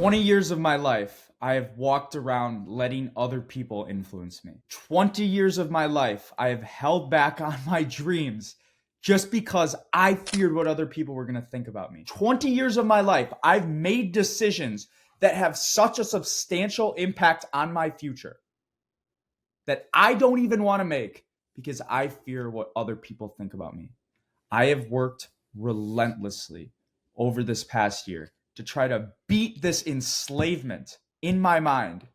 20 years of my life, I have walked around letting other people influence me. 20 years of my life, I have held back on my dreams just because I feared what other people were going to think about me. 20 years of my life, I've made decisions that have such a substantial impact on my future that I don't even want to make because I fear what other people think about me. I have worked relentlessly over this past year to try to beat this enslavement in my mind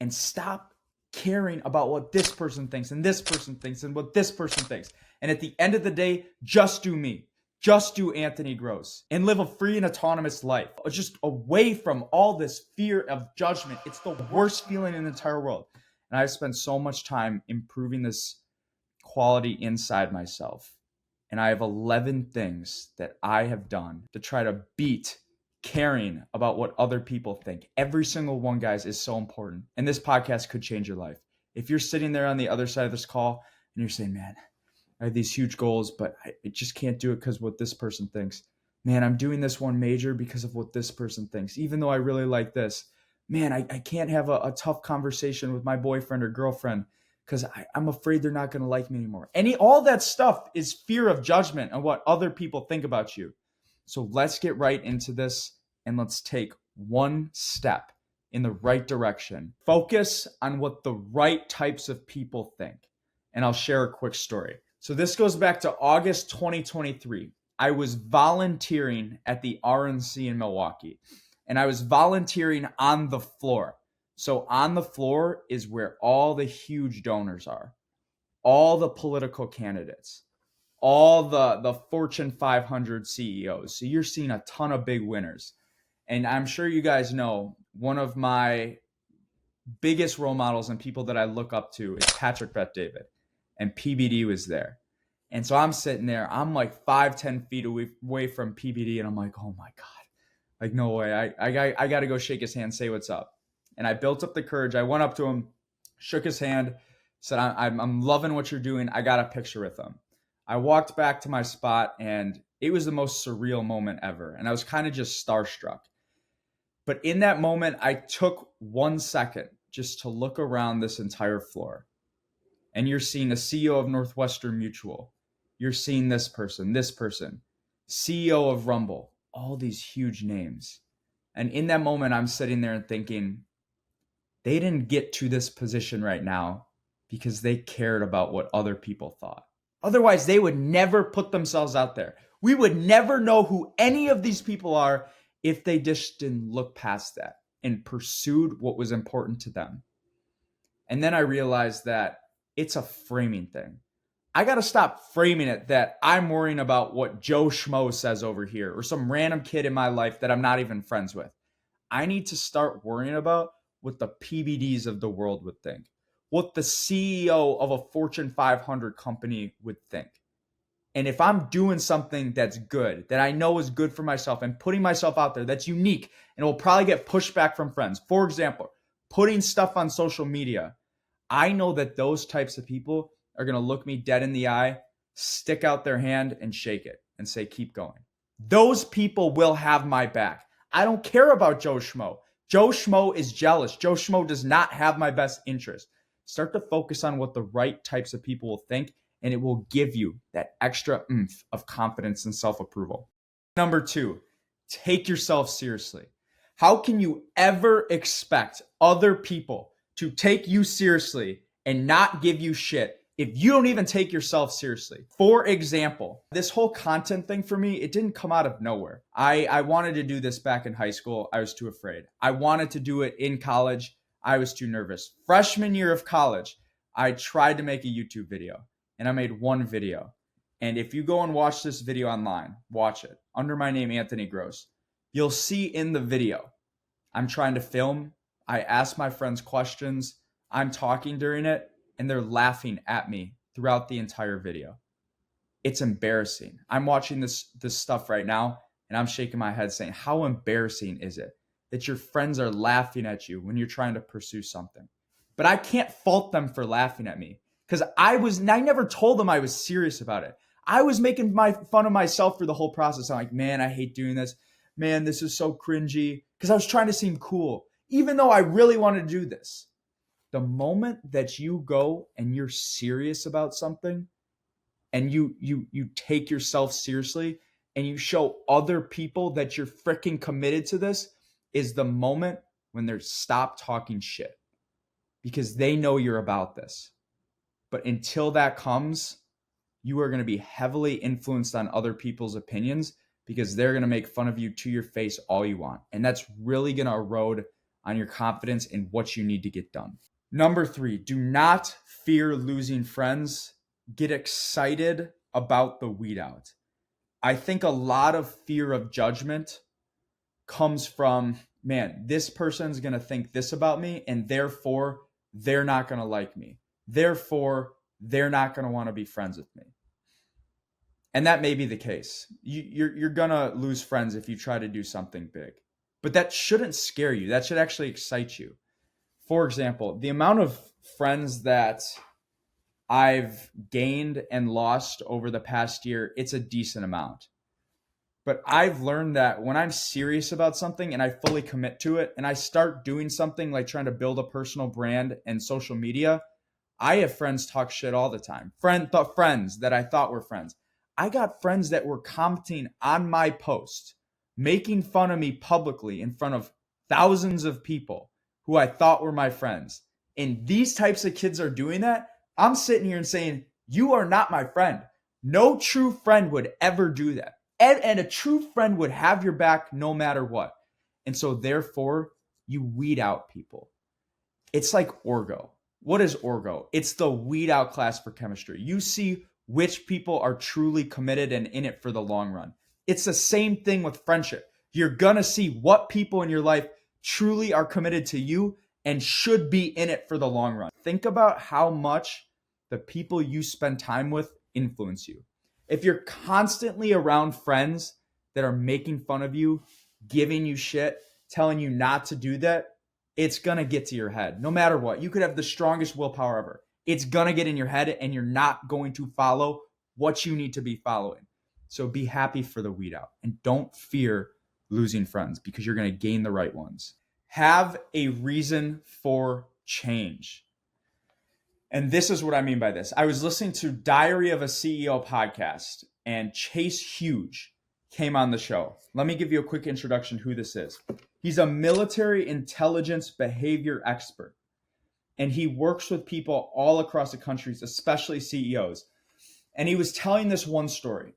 and stop caring about what this person thinks and this person thinks and what this person thinks. And at the end of the day, just do me. Just do Anthony Gross and live a free and autonomous life. Just away from all this fear of judgment. It's the worst feeling in the entire world. And I've spent so much time improving this quality inside myself. And I have 11 things that I have done to try to beat caring about what other people think. Every single one, guys, is so important. And this podcast could change your life. If you're sitting there on the other side of this call and you're saying, man, I have these huge goals, but I just can't do it because of what this person thinks. Man, I'm doing this one major because of what this person thinks. Even though I really like this, man, I can't have a tough conversation with my boyfriend or girlfriend because I'm afraid they're not going to like me anymore. All that stuff is fear of judgment and what other people think about you. So let's get right into this and let's take one step in the right direction. Focus on what the right types of people think. And I'll share a quick story. So this goes back to August 2023. I was volunteering at the RNC in Milwaukee, and I was volunteering on the floor. So on the floor is where all the huge donors are, all the political candidates, all the Fortune 500 CEOs. So you're seeing a ton of big winners. And I'm sure you guys know one of my biggest role models and people that I look up to is Patrick Bet-David. And PBD was there. And so I'm sitting there, I'm like 5-10 feet away from PBD. And I'm like, oh my God, like no way. I got to go shake his hand, say what's up. And I built up the courage. I went up to him, shook his hand, said, I'm loving what you're doing. I got a picture with him. I walked back to my spot and it was the most surreal moment ever. And I was kind of just starstruck. But in that moment, I took 1 second just to look around this entire floor. And you're seeing a CEO of Northwestern Mutual. You're seeing this person, CEO of Rumble, all these huge names. And in that moment, I'm sitting there and thinking, they didn't get to this position right now because they cared about what other people thought. Otherwise, they would never put themselves out there. We would never know who any of these people are if they just didn't look past that and pursued what was important to them. And then I realized that it's a framing thing. I got to stop framing it that I'm worrying about what Joe Schmo says over here or some random kid in my life that I'm not even friends with. I need to start worrying about what the PBDs of the world would think, what the CEO of a Fortune 500 company would think. And if I'm doing something that's good, that I know is good for myself and putting myself out there that's unique and will probably get pushback from friends. For example, putting stuff on social media. I know that those types of people are going to look me dead in the eye, stick out their hand and shake it and say, keep going. Those people will have my back. I don't care about Joe Schmo. Joe Schmo is jealous. Joe Schmo does not have my best interest. Start to focus on what the right types of people will think, and it will give you that extra oomph of confidence and self-approval. Number 2, take yourself seriously. How can you ever expect other people to take you seriously and not give you shit if you don't even take yourself seriously? For example, this whole content thing for me, it didn't come out of nowhere. I wanted to do this back in high school. I was too afraid. I wanted to do it in college. I was too nervous. Freshman year of college, I tried to make a YouTube video and I made one video. And if you go and watch this video online, watch it under my name, Anthony Gross, you'll see in the video, I'm trying to film. I ask my friends questions. I'm talking during it and they're laughing at me throughout the entire video. It's embarrassing. I'm watching this stuff right now and I'm shaking my head saying, how embarrassing is it that your friends are laughing at you when you're trying to pursue something? But I can't fault them for laughing at me because I never told them I was serious about it. I was making fun of myself for the whole process. I'm like, man, I hate doing this. man, this is so cringy, because I was trying to seem cool, even though I really wanted to do this. The moment that you go and you're serious about something, and you take yourself seriously, and you show other people that you're freaking committed to this, is the moment when they stop talking shit, because they know you're about this. But until that comes, you are going to be heavily influenced on other people's opinions, because they're going to make fun of you to your face all you want. And that's really going to erode on your confidence in what you need to get done. Number 3, do not fear losing friends. Get excited about the weed out. I think a lot of fear of judgment comes from, man, this person's going to think this about me, and therefore they're not going to like me. Therefore, they're not going to want to be friends with me. And that may be the case. You're going to lose friends if you try to do something big. But that shouldn't scare you. That should actually excite you. For example, the amount of friends that I've gained and lost over the past year, it's a decent amount. But I've learned that when I'm serious about something and I fully commit to it, and I start doing something like trying to build a personal brand and social media, I have friends talk shit all the time. Friends that I thought were friends. I got friends that were commenting on my post, making fun of me publicly in front of thousands of people who I thought were my friends. And these types of kids are doing that. I'm sitting here and saying, you are not my friend. No true friend would ever do that. And a true friend would have your back no matter what. And so therefore, you weed out people. It's like Orgo. What is Orgo? It's the weed out class for chemistry. You see which people are truly committed and in it for the long run. It's the same thing with friendship. You're going to see what people in your life truly are committed to you and should be in it for the long run. Think about how much the people you spend time with influence you. If you're constantly around friends that are making fun of you, giving you shit, telling you not to do that, it's going to get to your head. No matter what, you could have the strongest willpower ever. It's going to get in your head, and you're not going to follow what you need to be following. So be happy for the weed out, and don't fear losing friends, because you're going to gain the right ones. Have a reason for change. And this is what I mean by this. I was listening to Diary of a CEO podcast, and Chase Hughes came on the show. Let me give you a quick introduction who this is. He's a military intelligence behavior expert, and he works with people all across the country, especially CEOs. And he was telling this one story.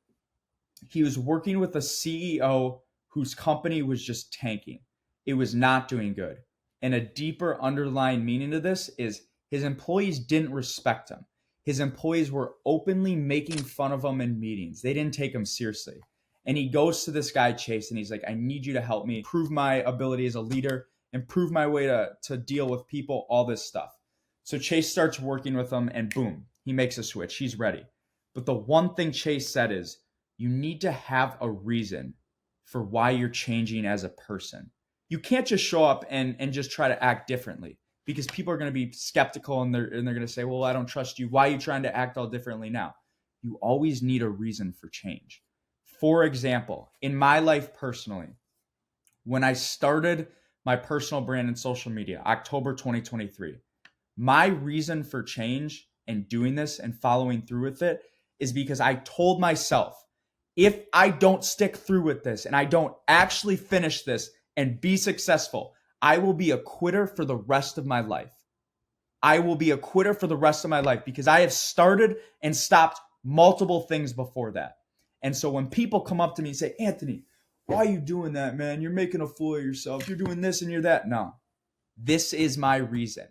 He was working with a CEO whose company was just tanking. It was not doing good. And a deeper underlying meaning to this is his employees didn't respect him. His employees were openly making fun of him in meetings. They didn't take him seriously. And he goes to this guy, Chase, and he's like, I need you to help me improve my ability as a leader, improve my way to deal with people, all this stuff. So Chase starts working with him, and boom, he makes a switch. He's ready. But the one thing Chase said is, you need to have a reason for why you're changing as a person. You can't just show up and just try to act differently, because people are going to be skeptical, and they're going to say, well, I don't trust you. Why are you trying to act all differently now? You always need a reason for change. For example, in my life personally, when I started my personal brand and social media, October 2023, my reason for change and doing this and following through with it is because I told myself, if I don't stick through with this and I don't actually finish this and be successful, I will be a quitter for the rest of my life. I will be a quitter for the rest of my life, because I have started and stopped multiple things before that. And so when people come up to me and say, Anthony, why are you doing that, man? You're making a fool of yourself. You're doing this and you're that. No, this is my reason.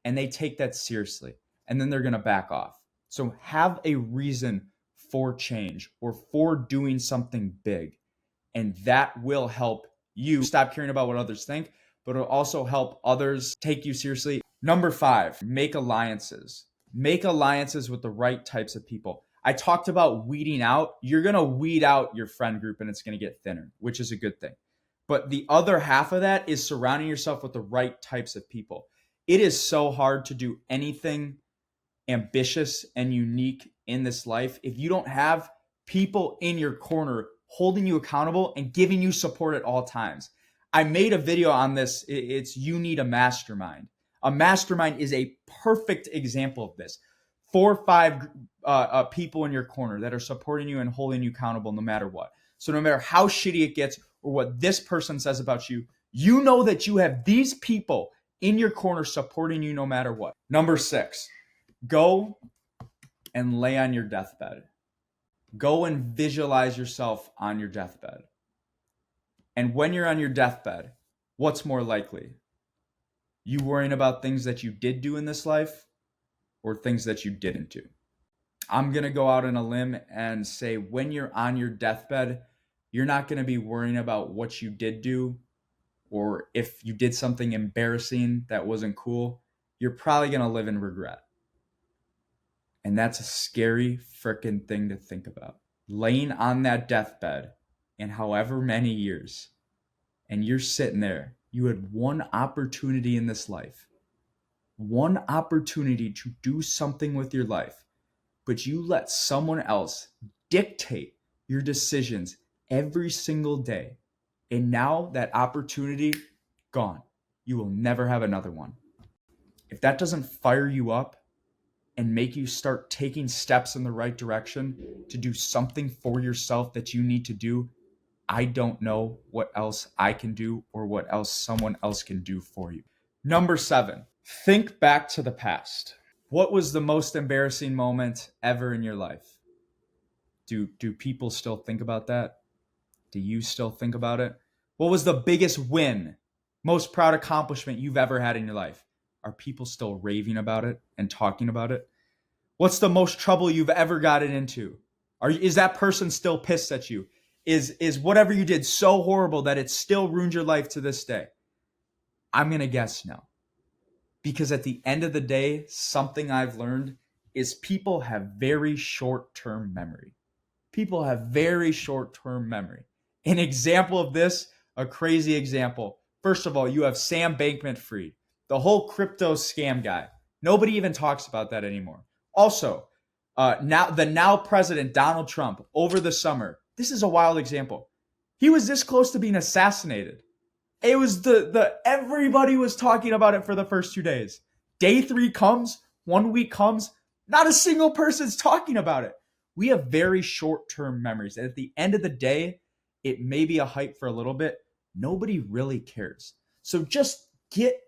And they take that seriously. And then they're going to back off. So have a reason for change or for doing something big. And that will help you stop caring about what others think, but it'll also help others take you seriously. Number 5, make alliances. Make alliances with the right types of people. I talked about weeding out. You're going to weed out your friend group, and it's going to get thinner, which is a good thing. But the other half of that is surrounding yourself with the right types of people. It is so hard to do anything ambitious and unique in this life if you don't have people in your corner holding you accountable, and giving you support at all times. I made a video on this. It's you need a mastermind. A mastermind is a perfect example of this. 4 or 5 people in your corner that are supporting you and holding you accountable no matter what. So no matter how shitty it gets or what this person says about you, you know that you have these people in your corner supporting you no matter what. Number 6, go and lay on your deathbed. Go and visualize yourself on your deathbed. And when you're on your deathbed, what's more likely? You worrying about things that you did do in this life or things that you didn't do? I'm going to go out on a limb and say when you're on your deathbed, you're not going to be worrying about what you did do or if you did something embarrassing that wasn't cool. You're probably going to live in regret. And that's a scary freaking thing to think about. Laying on that deathbed in however many years, and you're sitting there. You had one opportunity in this life, one opportunity to do something with your life, but you let someone else dictate your decisions every single day. And now that opportunity, gone. You will never have another one. If that doesn't fire you up and make you start taking steps in the right direction to do something for yourself that you need to do, I don't know what else I can do or what else someone else can do for you. Number 7, think back to the past. What was the most embarrassing moment ever in your life? Do people still think about that? Do you still think about it? What was the biggest win, most proud accomplishment you've ever had in your life? Are people still raving about it and talking about it? What's the most trouble you've ever gotten into? Is that person still pissed at you? Is whatever you did so horrible that it still ruined your life to this day? I'm going to guess no. Because at the end of the day, something I've learned is people have very short-term memory. People have very short-term memory. An example of this, a crazy example. First of all, you have Sam Bankman-Fried, the whole crypto scam guy. Nobody even talks about that anymore. Also, now President Donald Trump over the summer. This is a wild example. He was this close to being assassinated. It was everybody was talking about it for the first 2 days. Day 3 comes, 1 week comes, not a single person's talking about it. We have very short-term memories. And at the end of the day, it may be a hype for a little bit. Nobody really cares. So just get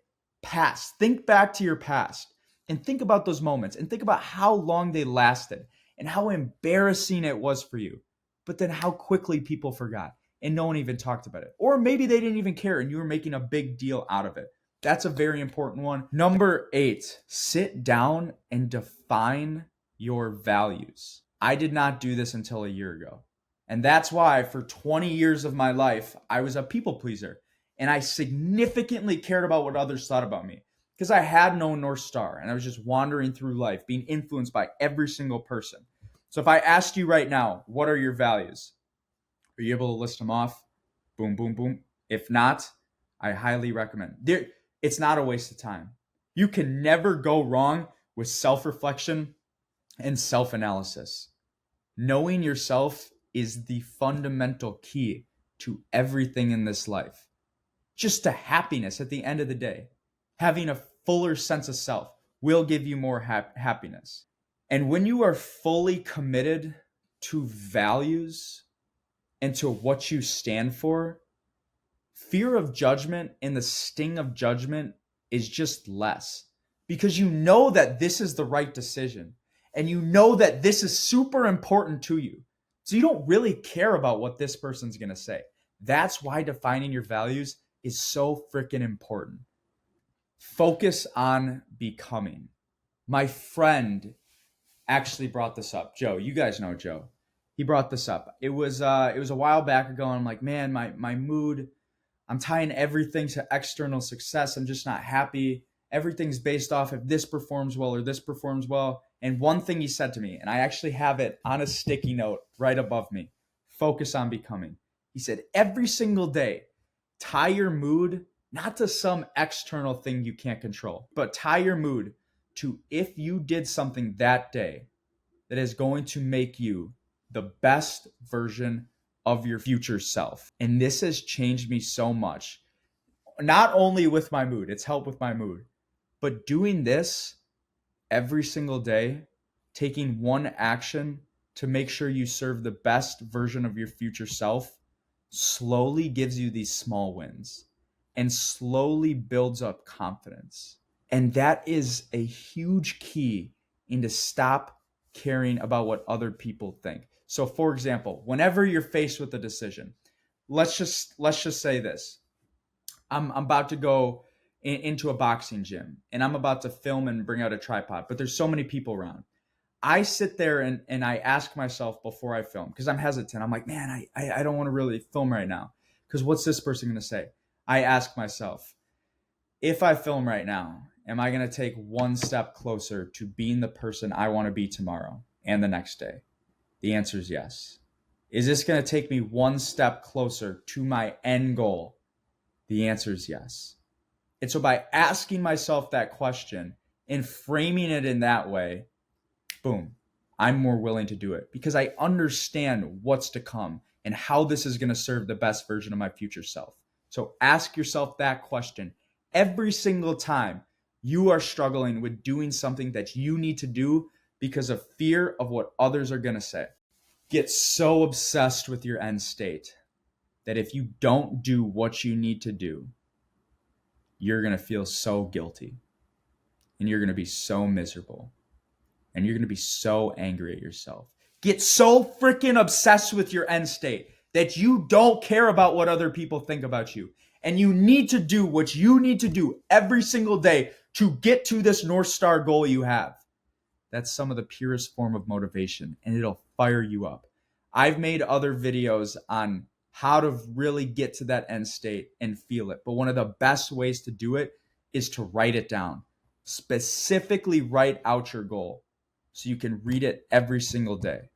past, think back to your past and think about those moments and think about how long they lasted and how embarrassing it was for you. But then how quickly people forgot and no one even talked about it. Or maybe they didn't even care and you were making a big deal out of it. That's a very important one. Number 8, sit down and define your values. I did not do this until a year ago. And that's why for 20 years of my life, I was a people pleaser. And I significantly cared about what others thought about me because I had no North Star and I was just wandering through life, being influenced by every single person. So if I asked you right now, what are your values? Are you able to list them off? Boom, boom, boom. If not, I highly recommend. It's not a waste of time. You can never go wrong with self-reflection and self-analysis. Knowing yourself is the fundamental key to everything in this life. Just to happiness at the end of the day. Having a fuller sense of self will give you more happiness. And when you are fully committed to values and to what you stand for, fear of judgment and the sting of judgment is just less because you know that this is the right decision and you know that this is super important to you. So you don't really care about what this person's going to say. That's why defining your values is so freaking important. Focus on becoming. My friend actually brought this up. Joe, you guys know Joe. He brought this up. It was a while back ago. And I'm like, man, my mood, I'm tying everything to external success. I'm just not happy. Everything's based off if this performs well or this performs well. And one thing he said to me, and I actually have it on a sticky note right above me, focus on becoming. He said, every single day, tie your mood not to some external thing you can't control, but tie your mood to if you did something that day that is going to make you the best version of your future self. And this has changed me so much. Not only with my mood, it's helped with my mood, but doing this every single day, taking one action to make sure you serve the best version of your future self, slowly gives you these small wins and slowly builds up confidence. And that is a huge key into stop caring about what other people think. So for example, whenever you're faced with a decision, let's just say this. I'm about to go into a boxing gym and I'm about to film and bring out a tripod, but there's so many people around. I sit there and I ask myself before I film, because I'm hesitant. I'm like, man, I don't want to really film right now, because what's this person going to say? I ask myself, if I film right now, am I going to take one step closer to being the person I want to be tomorrow and the next day? The answer is yes. Is this going to take me one step closer to my end goal? The answer is yes. And so by asking myself that question and framing it in that way, boom, I'm more willing to do it because I understand what's to come and how this is going to serve the best version of my future self. So ask yourself that question every single time you are struggling with doing something that you need to do because of fear of what others are going to say. Get so obsessed with your end state that if you don't do what you need to do, you're going to feel so guilty and you're going to be so miserable and you're going to be so angry at yourself. Get so freaking obsessed with your end state that you don't care about what other people think about you. And you need to do what you need to do every single day to get to this North Star goal you have. That's some of the purest form of motivation, and it'll fire you up. I've made other videos on how to really get to that end state and feel it. But one of the best ways to do it is to write it down. Specifically write out your goal so you can read it every single day.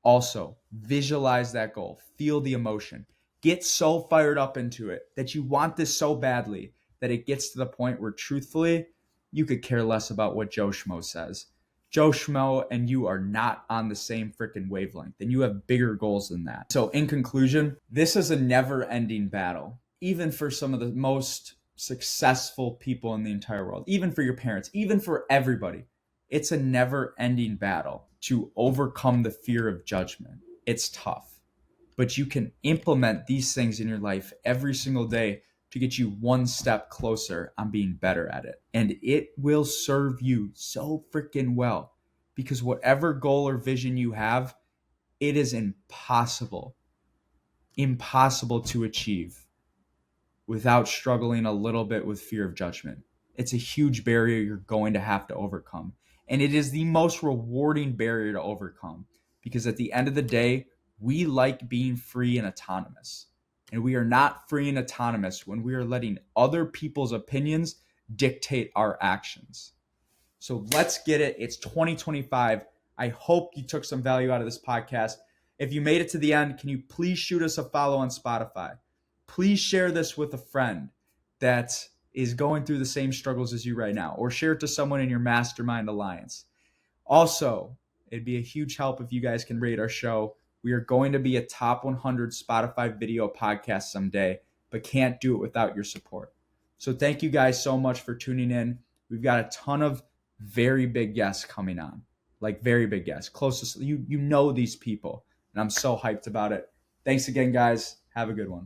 Also, visualize that goal. Feel the emotion. Get so fired up into it that you want this so badly that it gets to the point where truthfully, you could care less about what Joe Schmo says. Joe Schmo and you are not on the same freaking wavelength, and you have bigger goals than that. So in conclusion, this is a never-ending battle, even for some of the most successful people in the entire world, even for your parents, even for everybody. It's a never-ending battle to overcome the fear of judgment. It's tough, but you can implement these things in your life every single day to get you one step closer on being better at it. And it will serve you so freaking well because whatever goal or vision you have, it is impossible to achieve without struggling a little bit with fear of judgment. It's a huge barrier you're going to have to overcome. And it is the most rewarding barrier to overcome because at the end of the day, we like being free and autonomous. And we are not free and autonomous when we are letting other people's opinions dictate our actions. So let's get it. It's 2025. I hope you took some value out of this podcast. If you made it to the end, can you please shoot us a follow on Spotify? Please share this with a friend that is going through the same struggles as you right now, or share it to someone in your mastermind alliance. Also, it'd be a huge help if you guys can rate our show. We are going to be a top 100 Spotify video podcast someday, but can't do it without your support. So thank you guys so much for tuning in. We've got a ton of very big guests coming on, like very big guests. Closest, you know these people, and I'm so hyped about it. Thanks again, guys. Have a good one.